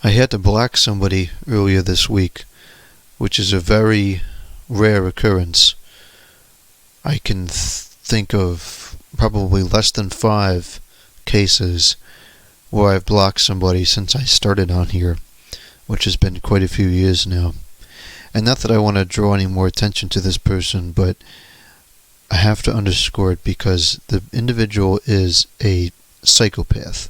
I had to block somebody earlier this week, which is a very rare occurrence. I can think of probably less than 5 cases where I've blocked somebody since I started on here, which has been quite a few years now. And not that I want to draw any more attention to this person, but I have to underscore it because the individual is a psychopath.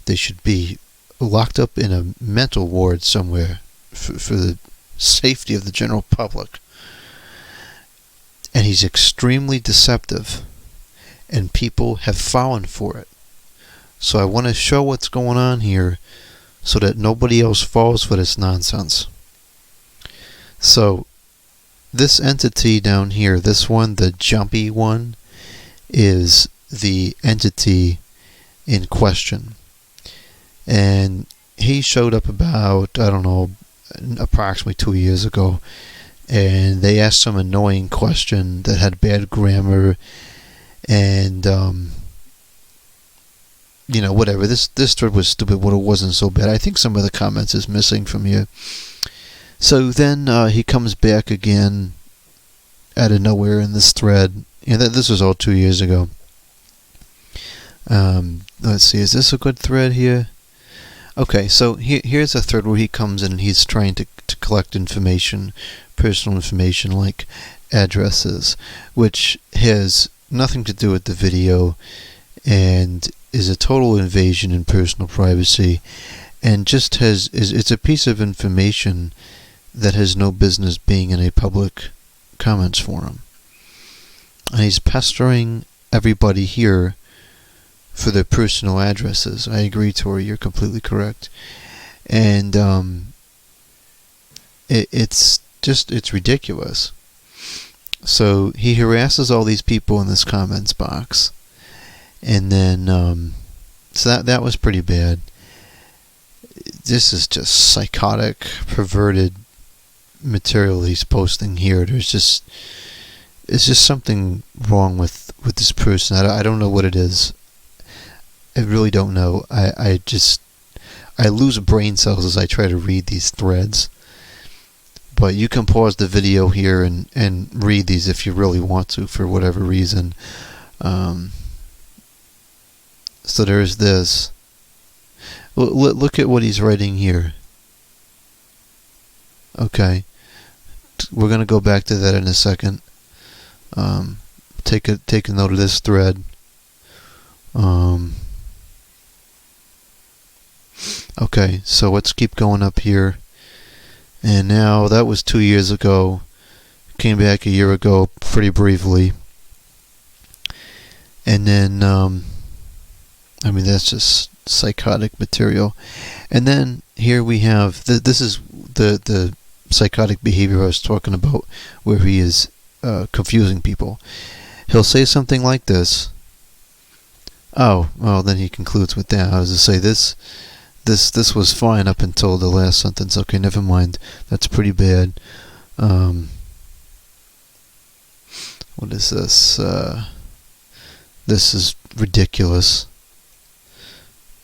They should be locked up in a mental ward somewhere for the safety of the general public. And he's extremely deceptive, and people have fallen for it. So I want to show what's going on here so that nobody else falls for this nonsense. So this entity down here, this one, the jumpy one, is the entity in question. And he showed up about, I don't know, approximately 2 years ago. And they asked some annoying question that had bad grammar. And, whatever. This thread was stupid, but it wasn't so bad. I think some of the comments is missing from here. So then he comes back again out of nowhere in this thread. This was all 2 years ago. Let's see, is this a good thread here? Okay, so here's a thread where he comes in and he's trying to collect information, personal information like addresses, which has nothing to do with the video and is a total invasion in personal privacy, and just it's a piece of information that has no business being in a public comments forum. And he's pestering everybody here for their personal addresses. I agree, Tori, you're completely correct. And it's ridiculous. So he harasses all these people in this comments box. And then so that was pretty bad. This is just psychotic, perverted material he's posting here. It's just something wrong with this person. I don't know what it is. I really don't know. I lose brain cells as I try to read these threads. But you can pause the video here and read these if you really want to, for whatever reason. So there's this. Look at what he's writing here. Okay. We're going to go back to that in a second. Take a note of this thread. Okay, so let's keep going up here. And now, that was 2 years ago. Came back a year ago, pretty briefly. And then, that's just psychotic material. And then, here we have, this is the psychotic behavior I was talking about, where he is confusing people. He'll say something like this. Oh, well, then he concludes with that. I was to say, this was fine up until the last sentence. Okay, never mind. That's pretty bad. What is this? This is ridiculous.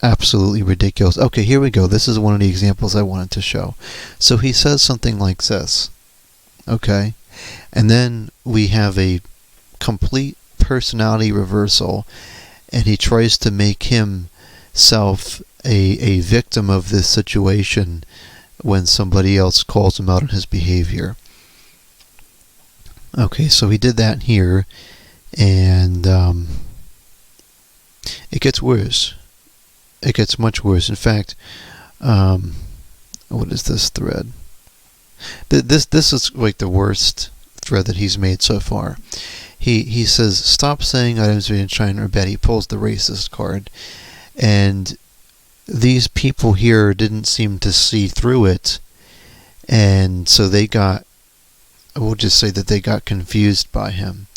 Absolutely ridiculous. Okay, here we go. This is one of the examples I wanted to show. So he says something like this. Okay. And then we have a complete personality reversal, and he tries to make himself a victim of this situation when somebody else calls him out on his behavior. Okay, so he did that here, and it gets worse. It gets much worse. In fact, what is this thread? This is like the worst thread that he's made so far. He says, stop saying items being China or bad. He pulls the racist card, and these people here didn't seem to see through it, and so we'll just say that they got confused by him.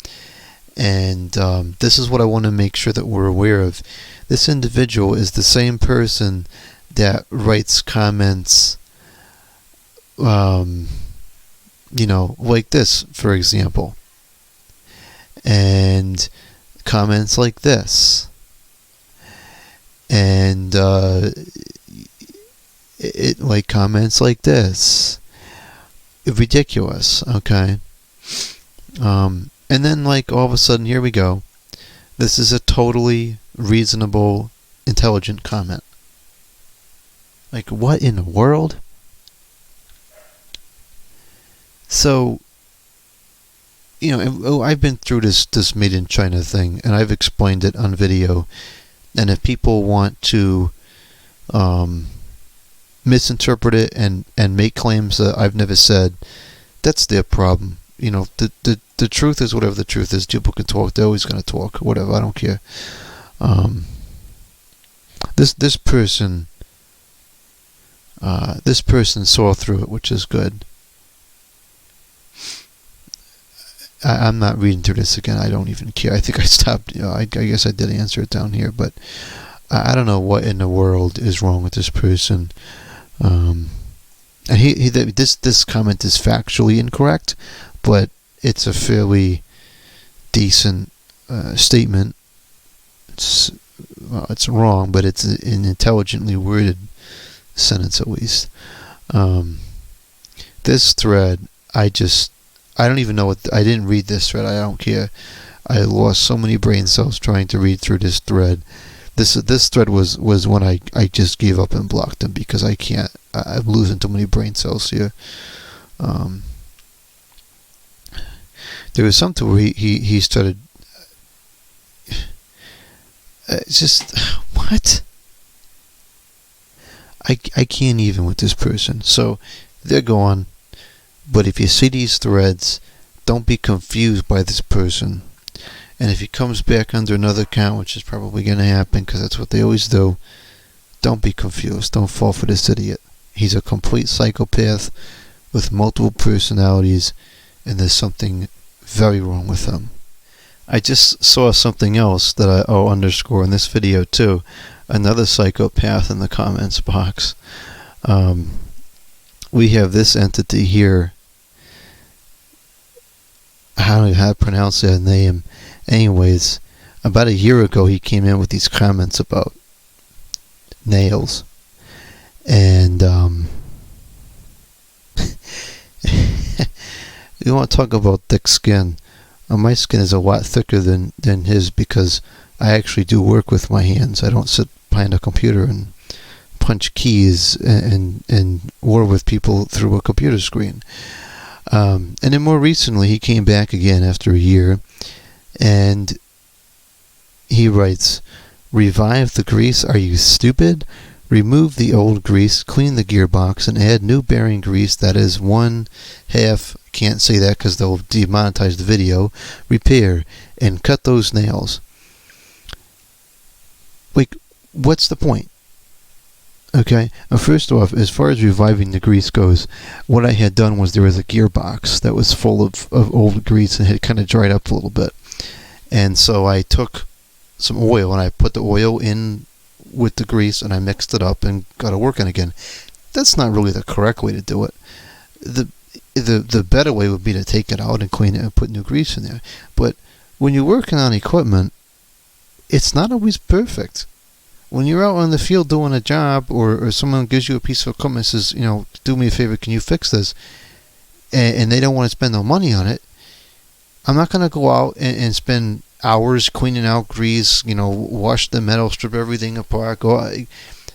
And this is what I want to make sure that we're aware of. This individual is the same person that writes comments, like this, for example. And comments like this. And like comments like this, ridiculous. Okay. And then like all of a sudden, here we go. This is a totally reasonable, intelligent comment. Like, what in the world? So, I've been through this made in China thing, and I've explained it on video. And if people want to misinterpret it and make claims that I've never said, that's their problem. The truth is whatever the truth is. People can talk. They're always going to talk. Whatever. I don't care. This person saw through it, which is good. I'm not reading through this again. I don't even care. I think I stopped. I guess I did answer it down here, but I don't know what in the world is wrong with this person. And this comment is factually incorrect, but it's a fairly decent statement. It's wrong, but it's an intelligently worded sentence at least. This thread, I don't even know what. I didn't read this thread. I don't care. I lost so many brain cells trying to read through this thread. This thread was when I just gave up and blocked him because I can't. I'm losing too many brain cells here. There was something where he started. It's just what. I can't even with this person. So they're gone. But if you see these threads, don't be confused by this person. And if he comes back under another account, which is probably going to happen because that's what they always do, don't be confused. Don't fall for this idiot. He's a complete psychopath with multiple personalities, and there's something very wrong with him. I just saw something else that I'll underscore in this video too. Another psychopath in the comments box. We have this entity here. I don't know how to pronounce that name. Anyways, about a year ago he came in with these comments about nails. And you want to talk about thick skin. My skin is a lot thicker than his because I actually do work with my hands. I don't sit behind a computer and punch keys and war with people through a computer screen. And then more recently he came back again after a year and he writes, "Revive the grease, are you stupid? Remove the old grease, clean the gearbox, and add new bearing grease that is 1/2, can't say that because they'll demonetize the video, repair, and cut those nails." Like, what's the point? Okay, first off, as far as reviving the grease goes, what I had done was there was a gearbox that was full of old grease and had kind of dried up a little bit. And so I took some oil and I put the oil in with the grease and I mixed it up and got it working again. That's not really the correct way to do it. The better way would be to take it out and clean it and put new grease in there. But when you're working on equipment, it's not always perfect. When you're out on the field doing a job or someone gives you a piece of equipment and says, do me a favor, can you fix this? And they don't want to spend no money on it. I'm not going to go out and spend hours cleaning out grease, wash the metal, strip everything apart.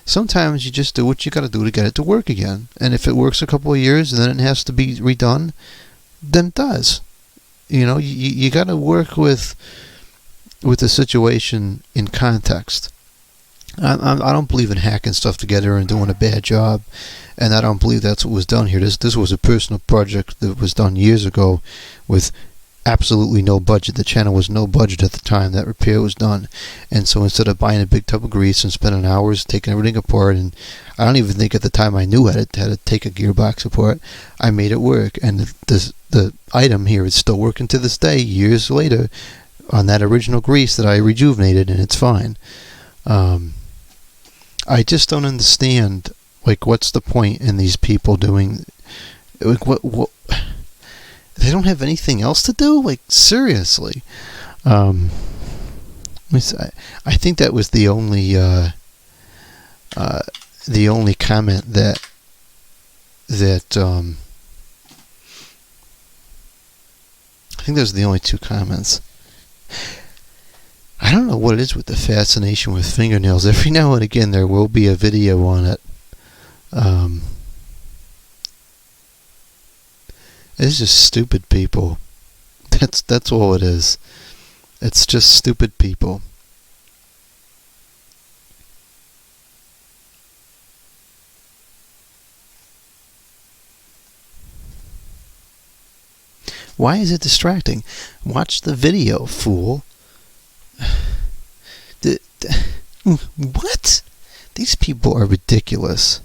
Sometimes you just do what you got to do to get it to work again. And if it works a couple of years and then it has to be redone, then it does. You got to work with the situation in context. I don't believe in hacking stuff together and doing a bad job, and I don't believe that's what was done here. This was a personal project that was done years ago with absolutely no budget. The channel was no budget at the time that repair was done, and so instead of buying a big tub of grease and spending hours taking everything apart, and I don't even think at the time I knew how to take a gearbox apart, I made it work, and the item here is still working to this day, years later, on that original grease that I rejuvenated, and it's fine. I just don't understand, what's the point in these people doing, what they don't have anything else to do? Seriously. I think that was the only comment that that I think those are the only two comments. I don't know what it is with the fascination with fingernails. Every now and again there will be a video on it. It's just stupid people. That's all it is. It's just stupid people. Why is it distracting? Watch the video, fool. What? These people are ridiculous.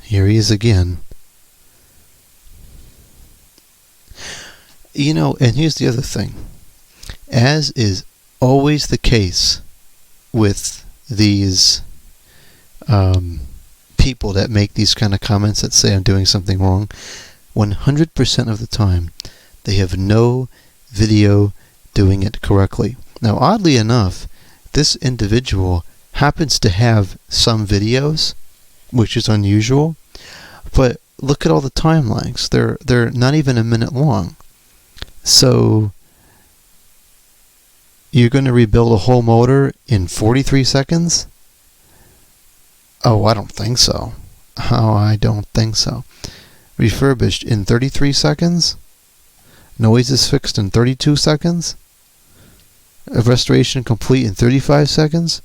Here he is again. You know, and here's the other thing. As is always the case with these people that make these kind of comments that say I'm doing something wrong, 100% of the time they have no video doing it correctly. Now, oddly enough, this individual happens to have some videos, which is unusual, but look at all the time lags. They're not even a minute long. So you're going to rebuild a whole motor in 43 seconds? Oh, I don't think so. Oh, I don't think so. Refurbished in 33 seconds? Noise is fixed in 32 seconds? A restoration complete in 35 seconds?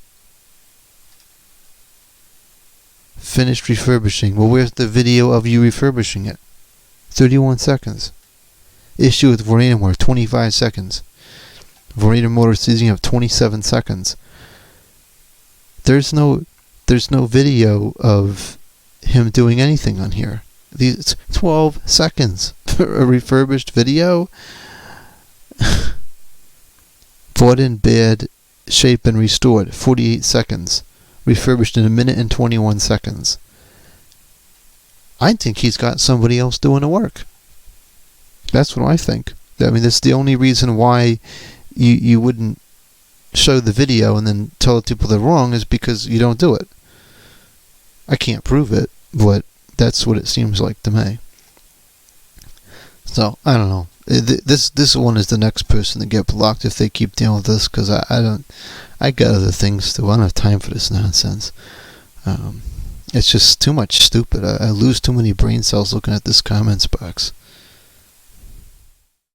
Finished refurbishing. Well, where's the video of you refurbishing it? 31 seconds. Issue with Vorena motor, 25 seconds. Vorena motor seizing of 27 seconds. There's no video of him doing anything on here. It's 12 seconds for a refurbished video. Bought in bad shape and restored, 48 seconds. Refurbished in 1 minute and 21 seconds. I think he's got somebody else doing the work. That's what I think. I mean, that's the only reason why you wouldn't show the video and then tell the people they're wrong is because you don't do it. I can't prove it, but that's what it seems like to me. So, I don't know. This one is the next person to get blocked if they keep dealing with this, because I got other things to do. I don't have time for this nonsense. It's just too much stupid. I lose too many brain cells looking at this comments box.